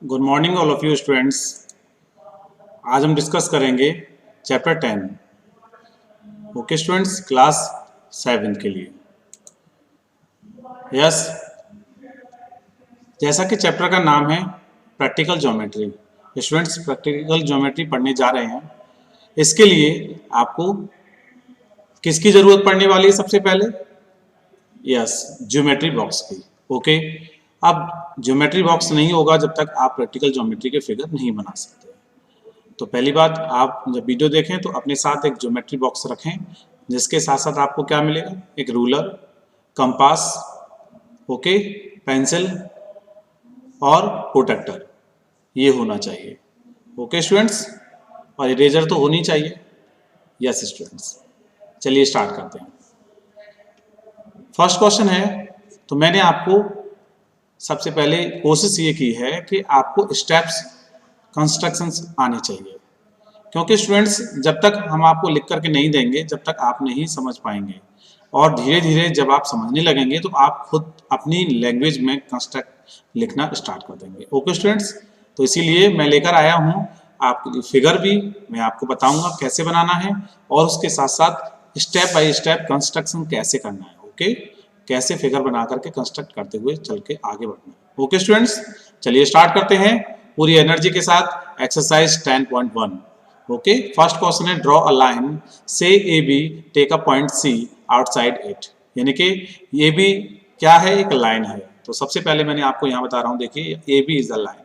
Good morning all of you students. आज हम discuss करेंगे चैप्टर 10। ओके स्टूडेंट्स, क्लास 7 के लिए। यस, जैसा कि चैप्टर का नाम है practical geometry. Students, practical geometry पढ़ने जा रहे हैं। इसके लिए आपको किसकी जरूरत पड़ने वाली है? सबसे पहले यस, ज्योमेट्री बॉक्स की। ओके, अब ज्योमेट्री बॉक्स नहीं होगा जब तक आप प्रैक्टिकल ज्योमेट्री के फिगर नहीं बना सकते। तो पहली बात, आप जब वीडियो देखें तो अपने साथ एक ज्योमेट्री बॉक्स रखें, जिसके साथ साथ आपको क्या मिलेगा? एक रूलर, कंपास, ओके, पेंसिल और प्रोटेक्टर, ये होना चाहिए। ओके स्टूडेंट्स, और इरेजर तो होनी चाहिए। यस स्टूडेंट्स, चलिए स्टार्ट करते हैं। फर्स्ट क्वेश्चन है, तो मैंने आपको सबसे पहले कोशिश ये की है कि आपको स्टेप्स कंस्ट्रक्शंस आने चाहिए, क्योंकि स्टूडेंट्स जब तक हम आपको लिख करके नहीं देंगे जब तक आप नहीं समझ पाएंगे, और धीरे धीरे जब आप समझने लगेंगे तो आप खुद अपनी लैंग्वेज में कंस्ट्रक्ट लिखना स्टार्ट कर देंगे। ओके स्टूडेंट्स, तो इसीलिए मैं लेकर आया हूँ आपके लिए फिगर भी, मैं आपको बताऊंगा कैसे बनाना है, और उसके साथ साथ स्टेप बाय स्टेप कंस्ट्रक्शन कैसे करना है। ओके, कैसे फिगर बना करके कंस्ट्रक्ट करते हुए चल के आगे बढ़ना है। ओके स्टूडेंट्स, चलिए स्टार्ट करते हैं पूरी एनर्जी के साथ। एक्सरसाइज 10.1। ओके, फर्स्ट क्वेश्चन है, ड्रॉ अ लाइन से A B, take a point C outside it. यानी कि ये भी क्या है? एक लाइन है। तो सबसे पहले मैंने आपको यहाँ बता रहा हूँ, देखिए A B is a line.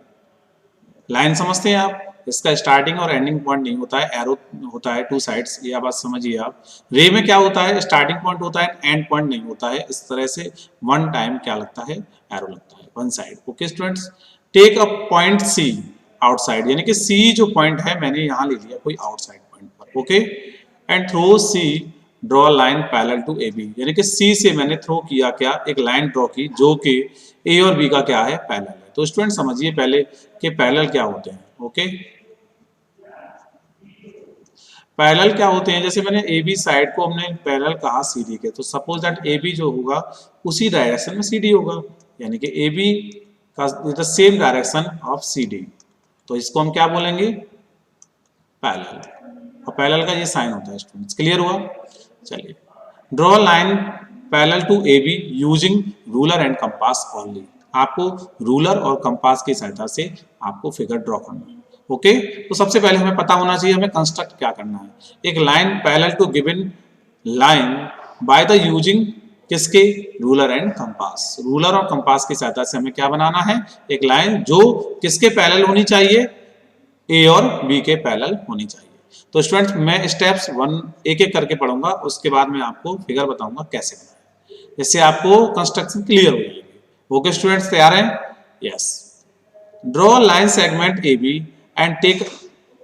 Line समझते हैं आप? इसका स्टार्टिंग और एंडिंग पॉइंट नहीं होता है, एरो होता है टू साइड्स। ये बात समझिए आप। रे में क्या होता है? स्टार्टिंग पॉइंट होता है, एंड पॉइंट नहीं होता है। इस तरह से वन टाइम क्या लगता है? एरो लगता है, one side. Okay students, take a point C outside, यानी कि सी जो पॉइंट है मैंने यहाँ ले लिया कोई आउटसाइड पॉइंट पर। Okay, and through C draw line parallel to A B, यानी कि सी से मैंने थ्रो किया क्या? एक लाइन ड्रॉ की जो कि ए और बी का क्या है? पैरेलल है। तो स्टूडेंट समझिए पहले कि पैरेलल क्या होते हैं। ओके, पैरेलल क्या होते हैं? जैसे मैंने ए बी साइड को हमने पैरेलल कहा सी डी के, तो सपोज दैट ए बी जो होगा उसी डायरेक्शन में सी डी होगा, यानी कि ए बी का the same direction of C D. तो इसको हम क्या बोलेंगे? पैरेलल। और पैरेलल का ये साइन होता है स्टूडेंट्स। क्लियर हुआ? चलिए, draw line parallel to A B using ruler and compass only. आपको रूलर और कंपास की सहायता से आपको फिगर ड्रॉ करना है। ओके, तो सबसे पहले हमें पता होना चाहिए हमें कंस्ट्रक्ट क्या करना है। एक line parallel to given line by the using किसके? Ruler and compass. रूलर और कंपास की सहायता से हमें क्या बनाना है? एक लाइन जो किसके पैरेलल होनी चाहिए? ए और बी के पैरेलल होनी चाहिए। तो स्टूडेंट्स, मैं स्टेप्स एक एक करके पढ़ूंगा, उसके बाद मैं आपको फिगर बताऊंगा कैसे बनाना है, जिससे आपको कंस्ट्रक्शन क्लियर हो जाएगी। ओके स्टूडेंट्स, तैयार हैं? Yes. Draw line segment A B and take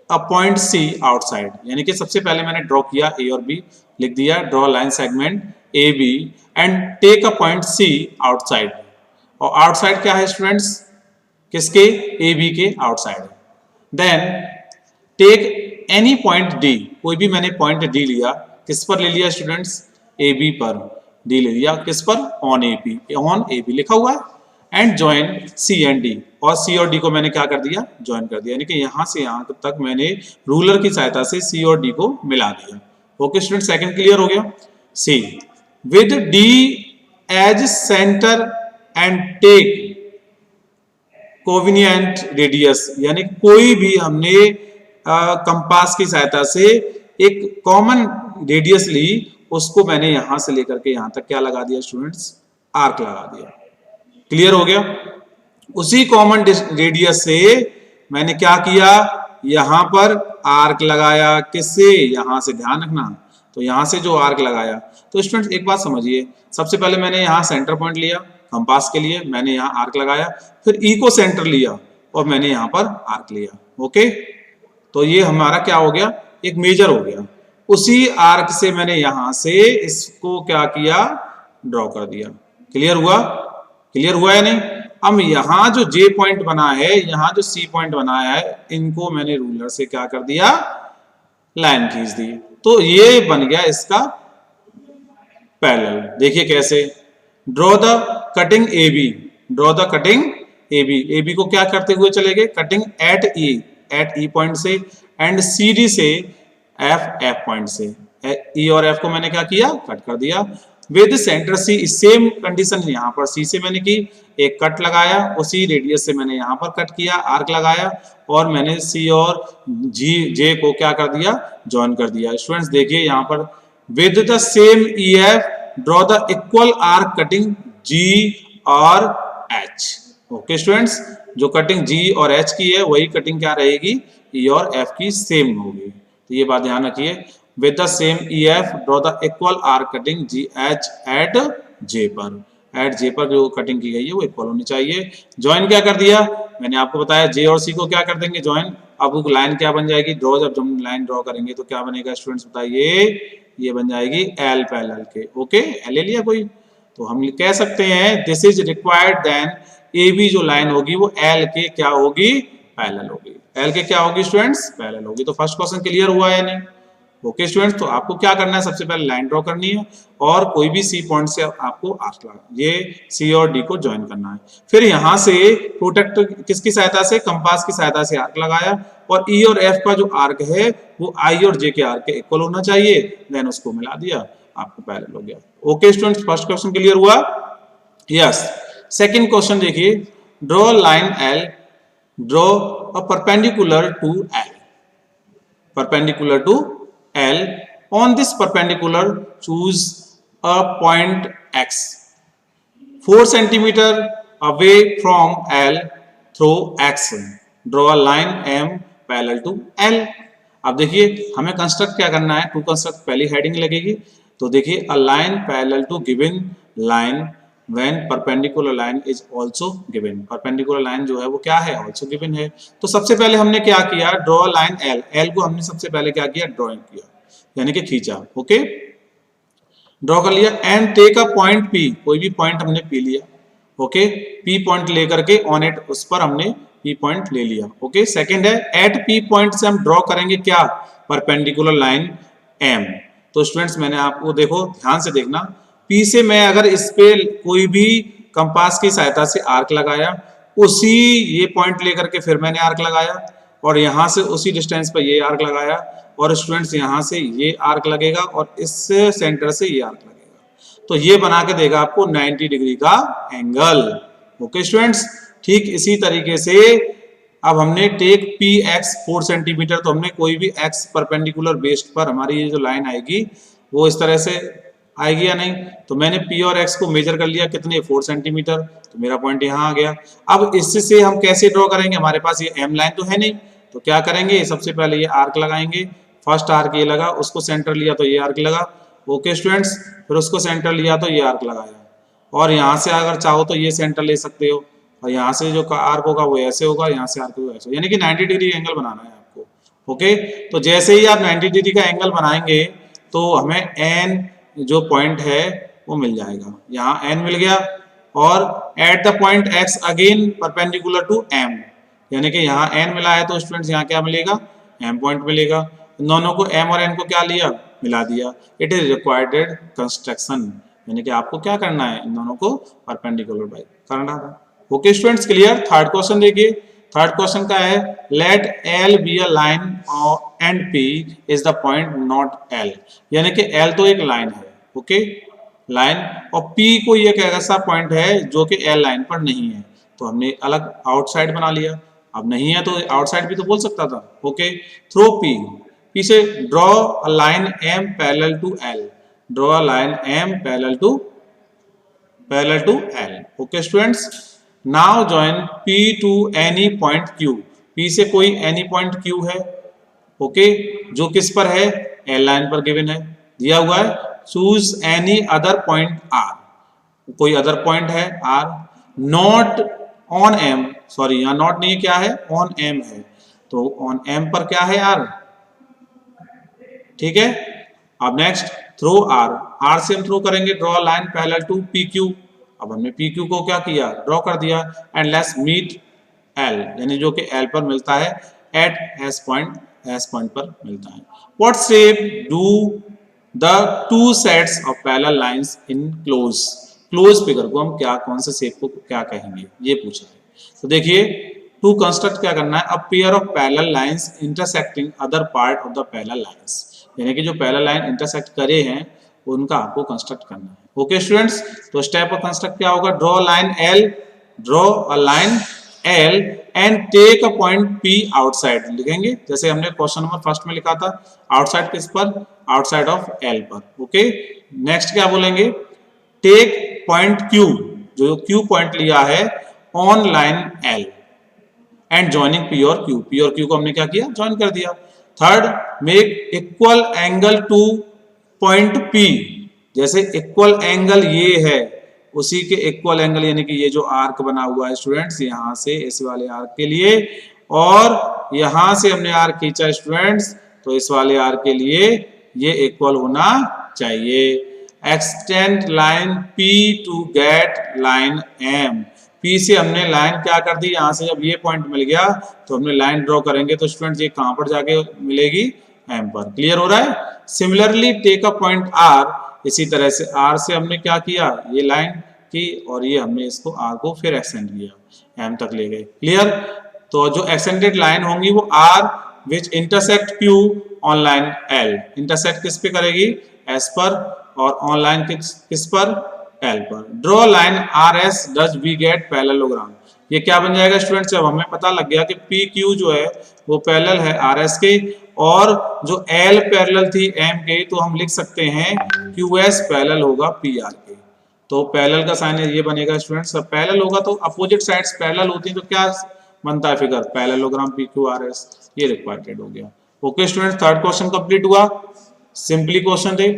a point C outside, यानी कि सबसे पहले मैंने ड्रॉ किया ए और बी, लिख दिया draw line segment A B and take a point C outside. और आउटसाइड क्या है स्टूडेंट्स? किसके? ए बी के outside. Then take any point D, कोई भी मैंने पॉइंट डी लिया, किस पर ले लिया स्टूडेंट्स? ए बी पर। डी ले लिया किस पर? On A B, on A B लिखा हुआ है। And join C and D, और सी और डी को मैंने क्या कर दिया? ज्वाइन कर दिया, यानी कि यहां से यहां तक मैंने रूलर की सहायता से सी और डी को मिला दिया। ओके स्टूडेंट, सेकंड क्लियर हो गया? C with D as centre and take convenient radius, यानी कोई भी हमने कंपास की सहायता से एक कॉमन रेडियस ली, उसको मैंने यहां से लेकर के यहां तक क्या लगा दिया स्टूडेंट्स? आर्क लगा दिया। क्लियर हो गया? उसी कॉमन रेडियस से मैंने क्या किया? यहां पर आर्क लगाया। किससे? यहां से, ध्यान रखना, तो यहां से जो आर्क लगाया। तो स्टूडेंट्स एक बात समझिए, सबसे पहले मैंने यहां सेंटर पॉइंट लिया कंपास के लिए, मैंने यहां आर्क लगाया, फिर ई को सेंटर लिया और मैंने यहां पर आर्क लिया। ओके, तो ये हमारा क्या हो गया? एक मेजर हो गया। उसी आर्क से मैंने यहां से इसको क्या किया? ड्रॉ कर दिया। क्लियर हुआ? क्लियर हुआ या नहीं? अब यहां जो जे पॉइंट बना है, यहां जो सी पॉइंट बनाया है, इनको मैंने रूलर से क्या कर दिया? लाइन खींच दी। तो ये बन गया इसका पैरेलल। देखिए कैसे? Draw the cutting A B, draw the cutting A B को क्या करते हुए चले गए, कटिंग एट ई पॉइंट से, एंड सी डी से एफ पॉइंट से। ई और एफ को मैंने क्या किया, कट कर दिया। With centre C, same condition यहाँ पर सी से मैंने की, एक कट लगाया, उसी रेडियस से मैंने यहाँ पर कट किया, आर्क लगाया, और मैंने सी और जी जे को क्या कर दिया, ज्वाइन कर दिया। स्टूडेंट्स देखिए यहाँ पर, with the same E F draw the equal arc cutting G और एच। ओके स्टूडेंट्स, जो कटिंग जी और एच की है वही कटिंग क्या रहेगी, ई और एफ की सेम होगी। तो ये बात ध्यान रखिए, with the same EF draw the equal arc cutting GH at J पर। एट J पर जो कटिंग की गई है वो इक्वल होनी चाहिए। ज्वाइन क्या कर दिया, मैंने आपको बताया J और C को क्या कर देंगे ज्वाइन। अब वो लाइन क्या बन जाएगी, ड्रॉ, जब हम लाइन ड्रॉ करेंगे तो क्या बनेगा स्टूडेंट्स बताइए, ये बन जाएगी L पैरेलल के। ओके, L ले लिया कोई, तो हम कह सकते हैं this is required then AB जो लाइन होगी वो L के क्या होगी, पैरेलल होगी। L के क्या होगी स्टूडेंट्स, पैरेलल होगी। तो फर्स्ट क्वेश्चन क्लियर हुआ या नहीं। ओके स्टूडेंट्स, तो आपको क्या करना है, सबसे पहले लाइन ड्रॉ करनी है और कोई भी सी पॉइंट से आपको आर्क लगाना, ये सी और डी को ज्वाइन करना है। फिर यहाँ से प्रोटेक्ट किसकी सहायता से, कंपास की सहायता से आर्क लगाया, और ई और एफ का जो आर्क है वो आई और जे के आर्क के इक्वल होना चाहिए, देन उसको मिला दिया, आपको पैरेलल हो गया। Okay students, first question clear हुआ। यस, सेकेंड क्वेश्चन देखिए, draw line L, draw a perpendicular to L, perpendicular to L. On this perpendicular, choose a point X 4 centimeter away from L through X. Draw a line M parallel to L. अब देखिए हमें construct क्या करना है, to construct पहली heading लगेगी। तो देखिए a line parallel to given line when perpendicular line is also given. Perpendicular line जो है वो क्या है, आल्सो गिवन है। तो सबसे पहले हमने क्या किया, ड्रॉ लाइन एल, एल को हमने सबसे पहले क्या किया, ड्रॉइंग किया, यानी कि खींचा। ओके, ड्रॉ कर लिया, and take a point P, कोई भी पॉइंट हमने पी लिया। ओके, पी पॉइंट लेकर के ऑन इट, उस पर हमने पी पॉइंट ले लिया। ओके, सेकंड है एट पी पॉइंट से हम ड्रॉ करेंगे क्या, परपेंडिकुलर लाइन एम। तो स्टूडेंट्स मैंने आपको, देखो ध्यान से देखना, पी से मैं अगर इस पे कोई भी कंपास की सहायता से आर्क लगाया, उसी ये पॉइंट लेकर के फिर मैंने आर्क लगाया, और यहां से उसी डिस्टेंस पर ये आर्क लगाया, और स्टूडेंट्स यहां से ये आर्क लगेगा और इस सेंटर से ये आर्क लगेगा, तो ये बना के देगा आपको 90 डिग्री का एंगल। ओके स्टूडेंट्स, ठीक इसी तरीके से अब हमने टेक पी एक्स 4 सेंटीमीटर, तो हमने कोई भी एक्स परपेंडिकुलर बेस्ड पर हमारी ये जो लाइन आएगी वो इस तरह से आएगी या नहीं। तो मैंने पी और एक्स को मेजर कर लिया, कितने, 4 सेंटीमीटर, तो मेरा पॉइंट यहाँ आ गया। अब इससे हम कैसे ड्रॉ करेंगे, हमारे पास ये एम लाइन तो है नहीं, तो क्या करेंगे, सबसे पहले ये आर्क लगाएंगे। फर्स्ट आर्क ये लगा, उसको सेंटर लिया तो ये आर्क लगा। ओके स्टूडेंट्स, फिर उसको सेंटर लिया तो ये आर्क लगाया, और यहाँ से अगर चाहो तो ये सेंटर ले सकते हो, और यहाँ से जो आर्क होगा वो ऐसे होगा, यहाँ से आर्क होगा ऐसे, यानी कि 90 डिग्री एंगल बनाना है आपको। ओके, तो जैसे ही आप 90 डिग्री का एंगल बनाएंगे तो हमें एन जो पॉइंट है वो मिल जाएगा, यहाँ एन मिल गया, और at the point X again perpendicular to M, यानी कि यहाँ एन मिला है तो स्टूडेंट्स यहाँ क्या मिलेगा, एम पॉइंट मिलेगा। दोनों को एम और एन को क्या लिया, मिला दिया। इट इज रिक्वायर्ड कंस्ट्रक्शन, यानी कि आपको क्या करना है, इन दोनों को परपेंडिकुलर बाई करना है। Okay students, clear. Third question देखिए, थर्ड क्वेश्चन का है, let L be a line and P is the point not L, यानी कि एल तो एक लाइन है, ओके लाइन, और पी को ये एक ऐसा पॉइंट है जो कि एल लाइन पर नहीं है, तो हमने अलग आउटसाइड बना लिया। अब नहीं है तो आउटसाइड भी तो बोल सकता था। ओके, थ्रो पी, पी से draw a line M parallel to L, draw a line M parallel to L. Okay students, now join P to any point Q, P से कोई एनी पॉइंट Q है, okay जो किस पर है, L line पर given है, दिया हुआ है। Choose any other point R, कोई अदर पॉइंट है R, not on M, sorry यहाँ नॉट नहीं है, क्या है, ऑन M है, तो ऑन M पर क्या है R, ठीक है। अब नेक्स्ट थ्रो R, R से हम थ्रो करेंगे, draw line parallel to PQ, अब हमने PQ को क्या किया, ड्रॉ कर दिया, एंड लेट्स मीट L, यानी जो कि L पर मिलता है, एट S पॉइंट पर मिलता है। What shape do the two sets of parallel lines in close, close figure को हम क्या, कौन से शेप को क्या कहेंगे, ये पूछा है। तो देखिए टू कंस्ट्रक्ट क्या करना है, a pair of parallel lines intersecting other part of the parallel lines, यानी कि जो पैरेलल लाइन इंटरसेक्ट करे हैं उनका आपको कंस्ट्रक्ट करना है। ओके स्टूडेंट्स, तो स्टेप ऑफ कंस्ट्रक्ट क्या होगा, draw line L, draw a line L and take a point P outside, लिखेंगे जैसे हमने क्वेश्चन नंबर फर्स्ट में लिखा था, आउटसाइड किस पर, आउटसाइड ऑफ एल पर। ओके, नेक्स्ट क्या बोलेंगे, टेक पॉइंट क्यू, जो क्यू पॉइंट लिया है on line L and joining P और क्यू, पी और क्यू को हमने क्या किया, ज्वाइन कर दिया। Third, make equal angle two point P, जैसे इक्वल एंगल ये है उसी के इक्वल एंगल, यानी कि ये जो आर्क बना हुआ है स्टूडेंट्स यहां से इस वाले आर्क के लिए, और यहां से हमने आर्क खींचा स्टूडेंट्स तो इस वाले आर्क के लिए ये इक्वल होना चाहिए। Extend line P to get line M, P से हमने लाइन क्या कर दी, यहां से जब ये पॉइंट मिल गया तो हमने लाइन ड्रॉ करेंगे तो स्टूडेंट्स ये कहां पर जाके मिलेगी, एम पर। क्लियर हो रहा है। Similarly take a point R, इसी तरह से आर से हमने क्या किया, ये लाइन की और ये हमने इसको आर को फिर एक्सटेंड किया, एम तक ले गए। क्लियर, तो जो एक्सटेंडेड लाइन होंगी वो R which intersect Q on line L, intersect किस पे करेगी, एस पर, और ऑन लाइन किस पर, एल पर। Draw line R S does we get parallelogram, ये क्या बन जाएगा स्टूडेंट्स, जब हमें पता लग गया कि पी क्यू जो है वो पैरेलल है आर एस के, और जो एल पैरेलल थी एम के, तो हम लिख सकते हैं क्यू एस पैरेलल होगा पी आर के। तो पैरेलल का साइन ये बनेगा स्टूडेंट्स, सब पैरेलल होगा तो अपोजिट साइड्स पैरेलल होती हैं तो क्या बनता है figure, parallelogram P Q R S, ये रिक्वायर्ड हो गया। Okay students, third question complete हुआ, सिंपली क्वेश्चन थे।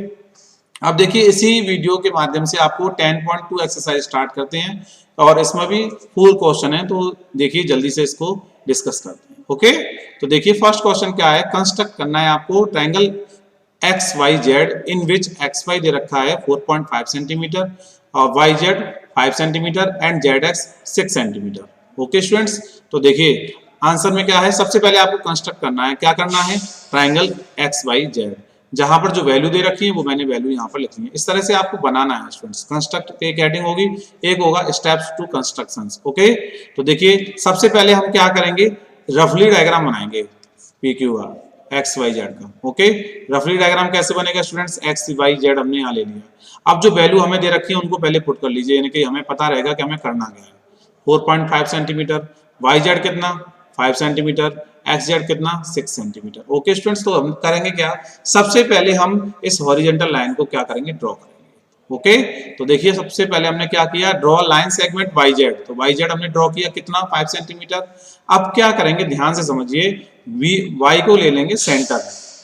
अब देखिए इसी वीडियो के माध्यम से आपको 10.2 एक्सरसाइज स्टार्ट करते हैं और इसमें भी फुल क्वेश्चन है, तो देखिए जल्दी से इसको डिस्कस करते हैं। ओके, तो देखिए फर्स्ट क्वेश्चन क्या है, कंस्ट्रक्ट करना है आपको triangle X Y Z in which X Y दे रखा है 4.5 सेंटीमीटर और Y Z 5 centimetre and Z X 6 centimetre. Okay students, तो देखिए आंसर में क्या है, सबसे पहले आपको कंस्ट्रक्ट करना है, क्या करना है, ट्रायंगल एक्स वाई जेड, जहां पर जो वैल्यू दे रखी है वो मैंने वैल्यू यहाँ पर लिखी है। इस तरह से आपको बनाना है स्टूडेंट्स। कंस्ट्रक्ट एक हेडिंग होगी, एक होगा स्टेप्स टू कंस्ट्रक्शंस। ओके, तो देखिए सबसे पहले हम क्या करेंगे, रफली डायग्राम बनाएंगे P Q R X Y Z का। ओके, रफली डायग्राम कैसे बनेगा स्टूडेंट्स, एक्स वाई जेड हमने यहाँ ले लिया। अब जो वैल्यू हमें दे रखी है उनको पहले पुट कर लीजिए, यानी कि हमें पता रहेगा कि हमें करना क्या है। 4.5 सेंटीमीटर, वाई जेड कितना 5 सेंटीमीटर, एक्स जेड कितना 6 सेंटीमीटर। ओके स्टूडेंट्स, तो हम करेंगे क्या, सबसे पहले हम इस हॉरिजॉन्टल लाइन को क्या करेंगे, ड्रॉ करेंगे। ओके, तो देखिए सबसे पहले हमने क्या किया, draw line segment Y Z, तो वाई जेड हमने ड्रॉ किया कितना 5 सेंटीमीटर। अब क्या करेंगे, ध्यान से समझिए, वाई को ले लेंगे सेंटर,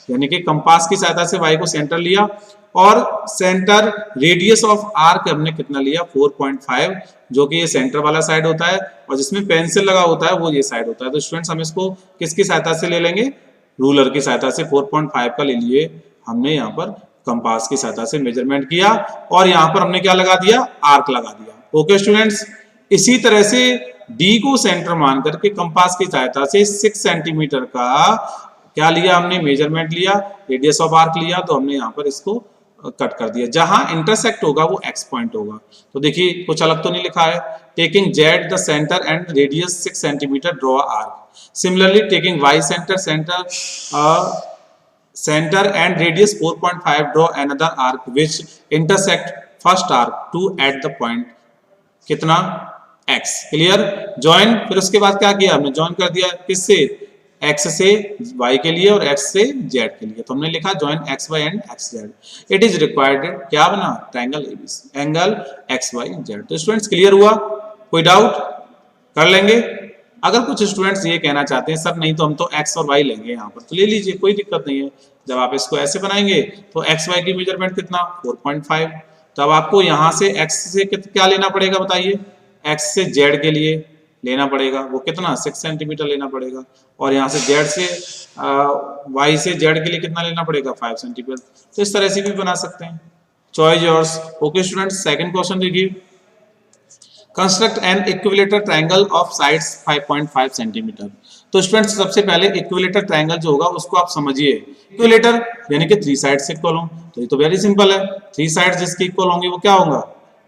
यानी कि कंपास की सहायता से वाई को सेंटर लिया और सेंटर रेडियस ऑफ आर्क हमने कितना लिया 4.5, जो कि ये सेंटर वाला साइड होता है और जिसमें पेंसिल लगा होता है वो ये साइड होता है। तो स्टूडेंट्स हम इसको किसकी सहायता से ले लेंगे, रूलर की सहायता से 4.5 का ले लिए हमने, यहाँ पर कंपास की सहायता से मेजरमेंट किया और यहाँ पर हमने क्या लगा दिया, आर्क लगा दिया। ओके स्टूडेंट्स, इसी तरह से डी को सेंटर मान करके कंपास की सहायता से 6 सेंटीमीटर का क्या लिया हमने, मेजरमेंट लिया, रेडियस ऑफ आर्क लिया, तो हमने यहाँ पर इसको कट कर दिया। जहां इंटरसेक्ट होगा वो एक्स पॉइंट होगा। तो देखिए कुछ अलग तो नहीं लिखा है, taking Z the centre and radius 6 centimetre draw arc. Similarly taking Y centre and radius 4.5 draw another arc which intersect first arc to at the point कितना एक्स। क्लियर, ज्वाइन, फिर उसके बाद क्या किया हमने, ज्वाइन कर दिया किससे, एक्स से वाई के लिए और एक्स से जेड के लिए, तो हमने लिखा join X Y and X Z. It is required, क्या बना, triangle A B C, angle X Y Z. तो स्टूडेंट्स क्लियर हुआ, कोई डाउट, कर लेंगे। अगर कुछ स्टूडेंट्स ये कहना चाहते हैं सर नहीं तो हम तो एक्स और वाई लेंगे यहाँ पर, तो ले लीजिए, कोई दिक्कत नहीं है। जब आप इसको ऐसे बनाएंगे तो एक्स वाई की मेजरमेंट कितना 4.5, तब आपको यहाँ से एक्स से क्या लेना पड़ेगा बताइए, एक्स से जेड के लिए लेना पड़ेगा, वो कितना 6 सेंटीमीटर लेना पड़ेगा, और यहाँ से जेड से वाई से जेड के लिए कितना लेना पड़ेगा 5 सेंटीमीटर। तो इस तरह से भी बना सकते हैं, choice yours. Okay students, second question देखिए, construct an equilateral triangle of sides 5.5 centimetre. तो स्टूडेंट्स सबसे पहले इक्विलेटर ट्रायंगल जो होगा उसको आप समझिए, इक्विलेटर यानी कि 3 साइड्स इक्वल हो, तो ये तो वेरी सिंपल है, 3 साइड्स जिसके इक्वल होंगे वो क्या होगा,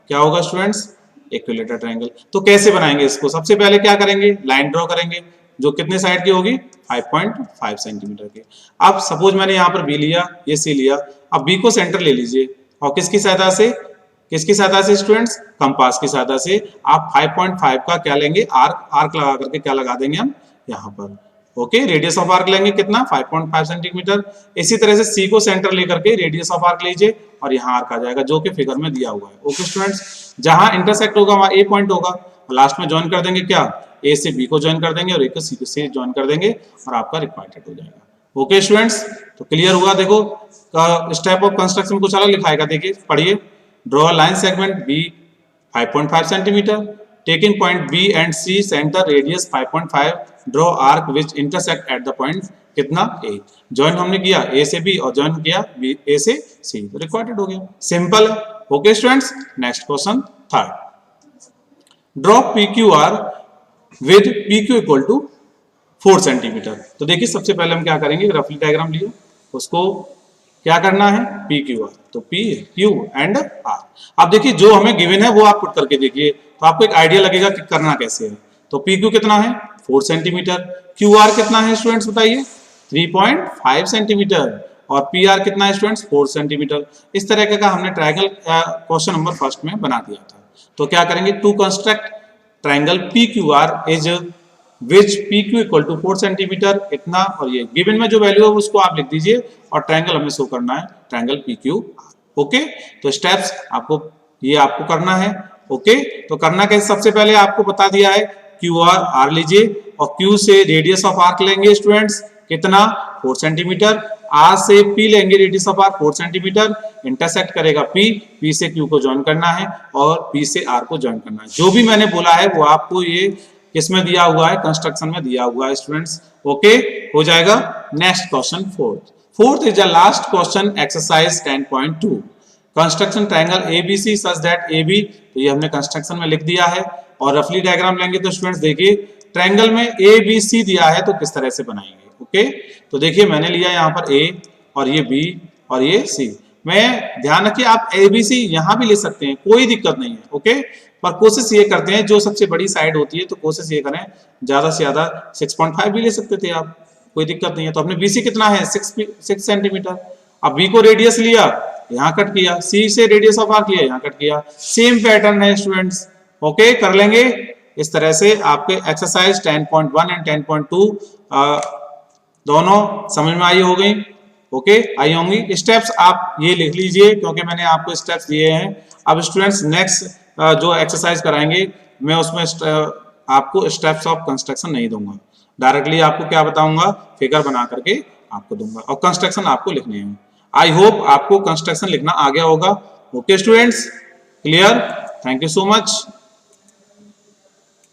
क्या होगा स्टूडेंट्स, इक्विलेटरल ट्रायंगल। तो कैसे बनाएंगे इसको? सबसे पहले क्या करेंगे, लाइन ड्रॉ करेंगे जो कितने साइड की होगी, 5.5 सेंटीमीटर की। अब सपोज मैंने यहाँ पर बी लिया, ये सी लिया, अब बी को सेंटर ले लीजिए और किसकी सहायता से, किसकी सहायता से स्टूडेंट्स, कंपास की सहायता से आप 5.5 का क्या लेंगे, आर्क लगा करके क्या लगा देंगे हम यहाँ पर। ओके, रेडियस ऑफ आर्क लेंगे कितना, 5.5 सेंटीमीटर। इसी तरह से सी को सेंटर लेकर के रेडियस ऑफ आर्क लीजिए और यहाँ आर्क आ जाएगा जो कि फिगर में दिया हुआ है। ओके स्टूडेंट्स, जहां इंटरसेक्ट होगा वहां ए पॉइंट होगा, लास्ट में ज्वाइन कर देंगे क्या, ए से बी को ज्वाइन कर देंगे और ए को सी से ज्वाइन कर देंगे और आपका रिक्वायर्ड हो जाएगा। ओके स्टूडेंट्स, तो क्लियर हुआ। देखो स्टेप ऑफ कंस्ट्रक्शन कुछ अलग लिखाएगा, देखिए पढ़िए। Draw line segment B 5.5 centimetre, taking point B and C center radius 5.5, draw arc which intersect at the point कितना A। ज्वाइन हमने किया A से B और ज्वाइन किया B A से C, तो रिक्वायर्ड हो गया, सिंपल है। Okay students, next question third, draw PQR with PQ equal to 4 centimetre. तो देखिए सबसे पहले हम क्या करेंगे, रफली डायग्राम लिया, उसको क्या करना है, PQR, तो P Q एंड R। अब देखिए जो हमें गिवन है वो आप पुट करके देखिए तो आपको एक आइडिया लगेगा कि करना कैसे है। तो PQ कितना है, 4 सेंटीमीटर, QR कितना है स्टूडेंट्स बताइए, 3.5 सेंटीमीटर, और PR कितना है स्टूडेंट्स, 4 सेंटीमीटर। इस तरह का हमने ट्रायंगल क्वेश्चन नंबर फर्स्ट में बना दिया था। तो क्या करेंगे, to construct triangle PQR is which PQ equal to 4 centimetre इतना, और ये गिवन में जो वैल्यू है उसको आप लिख दीजिए और ट्रायंगल हमें शो करना है, ट्रायंगल PQR। ओके, तो स्टेप्स आपको ये आपको करना है। ओके, तो करना कैसे, सबसे पहले आपको बता दिया है QR R लीजिए और Q से रेडियस ऑफ आर्क लेंगे स्टूडेंट्स कितना, 4 सेंटीमीटर, R से P लेंगे radius of arc 4 centimetre, intersect करेगा P से Q को ज्वाइन करना है और P से R को ज्वाइन करना है। जो भी मैंने बोला है वो आपको ये किसमें दिया हुआ है, कंस्ट्रक्शन में दिया हुआ है स्टूडेंट्स। ओके, हो जाएगा। Next question fourth is the last question exercise 10.2, construction triangle ABC such that AB, तो ये हमने कंस्ट्रक्शन में लिख दिया है और रफली डायग्राम लेंगे तो स्टूडेंट्स देखिए ट्रायंगल में ABC दिया है तो किस तरह से बनाएंगे। ओके, तो देखिए मैंने लिया यहाँ पर A और ये B और ये C। मैं ध्यान रखिए आप ABC यहाँ भी ले सकते हैं, कोई दिक्कत नहीं है। ओके, पर कोशिश ये करते हैं जो सबसे बड़ी साइड होती है तो कोशिश ये करें ज्यादा से ज्यादा 6.5 भी ले सकते थे आप, कोई दिक्कत नहीं है। तो अपने BC कितना है, 6 सेंटीमीटर। अब B को रेडियस लिया, यहाँ कट किया, C से रेडियस ऑफ आर्क लिया, यहाँ कट किया, सेम पैटर्न है स्टूडेंट्स। ओके, कर लेंगे इस तरह से। आपके एक्सरसाइज 10.1 एंड 10.2 दोनों समझ में आई हो गई। ओके, आई होंगी। स्टेप्स आप ये लिख लीजिए क्योंकि मैंने आपको स्टेप्स दिए हैं। अब स्टूडेंट्स नेक्स्ट जो एक्सरसाइज कराएंगे मैं उसमें आपको स्टेप्स ऑफ कंस्ट्रक्शन नहीं दूंगा, डायरेक्टली आपको क्या बताऊंगा, फिगर बना करके आपको दूंगा और कंस्ट्रक्शन आपको लिखने हैं। आई होप आपको कंस्ट्रक्शन लिखना आ गया होगा। Okay students, clear, thank you so much.